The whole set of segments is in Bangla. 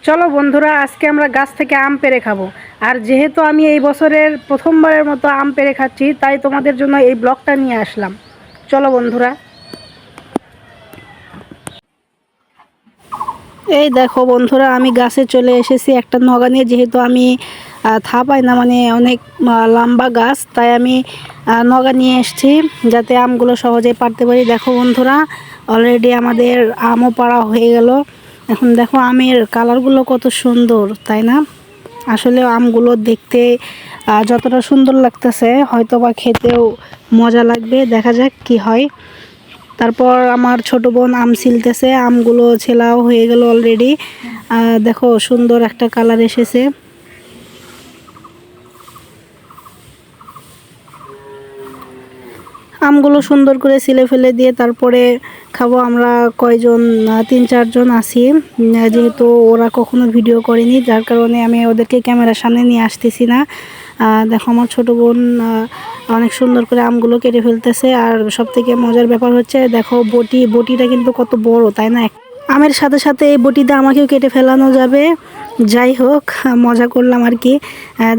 চলো বন্ধুরা, আজকে আমরা গাছ থেকে আম পেড়ে খাবো। আর যেহেতু আমি এই বছরের প্রথমবারের মতো আম পেড়ে খাচ্ছি, তাই তোমাদের জন্য এই ব্লগটা নিয়ে আসলাম। চলো বন্ধুরা। এই দেখো বন্ধুরা, আমি গাছে চলে এসেছি একটা নগা নিয়ে। যেহেতু আমি পাই না, মানে অনেক লম্বা গাছ, তাই আমি নগা নিয়ে এসেছি যাতে আমগুলো সহজেই পারতে পারি। দেখো বন্ধুরা, অলরেডি আমাদের আমও পাড়া হয়ে গেল। এখন দেখো আমের কালারগুলো কত সুন্দর, তাই না? আসলে আমগুলো দেখতে যতটা সুন্দর লাগতেছে, হয়তো বা খেতেও মজা লাগবে। দেখা যাক কি হয়। তারপর আমার ছোট বোন আম ছিলতেছে, আমগুলো ছেলাও হয়ে গেল অলরেডি। দেখো সুন্দর একটা কালার এসেছে। আমগুলো সুন্দর করে ছিলে ফেলে দিয়ে তারপরে খাবো আমরা। কয়জন, 3-4 জন আছি। যেহেতু ওরা কখনো ভিডিও করেনি, যার কারণে আমি ওদেরকে ক্যামেরার সামনে নিয়ে আসতেছি না। দেখো আমার ছোট বোন অনেক সুন্দর করে আমগুলো কেটে ফেলতেছে। আর সব থেকে মজার ব্যাপার হচ্ছে, দেখো বটিটা কিন্তু কত বড়, তাই না? আমের সাথে সাথে এই বটিতে আমাকেও কেটে ফেলানো যাবে। যাই হোক, মজা করলাম আর কি।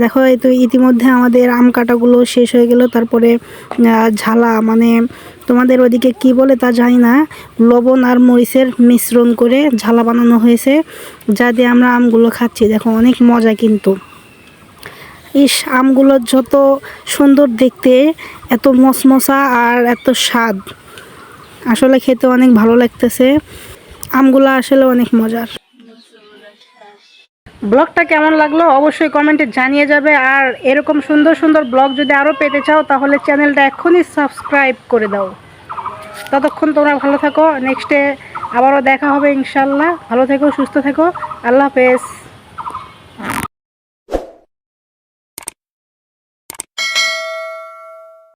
দেখো এই তো ইতিমধ্যে আমাদের আম কাটাগুলো শেষ হয়ে গেল। তারপরে ঝালা, মানে তোমাদের ওদিকে কি বলে তা জানি না, লবণ আর মরিচের মিশ্রণ করে ঝালা বানানো হয়েছে, যা দিয়ে আমরা আমগুলো খাচ্ছি। দেখো অনেক মজা কিন্তু। আমগুলো যত সুন্দর দেখতে, এত মশমশা আর এত স্বাদ, আসলে খেতে অনেক ভালো লাগতেছে। আমগুলো আসলে অনেক মজার। ব্লগটা কেমন লাগলো অবশ্যই কমেন্টে জানিয়ে যাবে। আর এরকম সুন্দর সুন্দর ব্লগ যদি আরও পেতে চাও, তাহলে চ্যানেলটা এক্ষুনি সাবস্ক্রাইব করে দাও। ততক্ষণ তোমরা ভালো থাকো। নেক্সটে আবারও দেখা হবে ইনশাল্লাহ। ভালো থেকো, সুস্থ থেকো। আল্লাহ হাফেজ।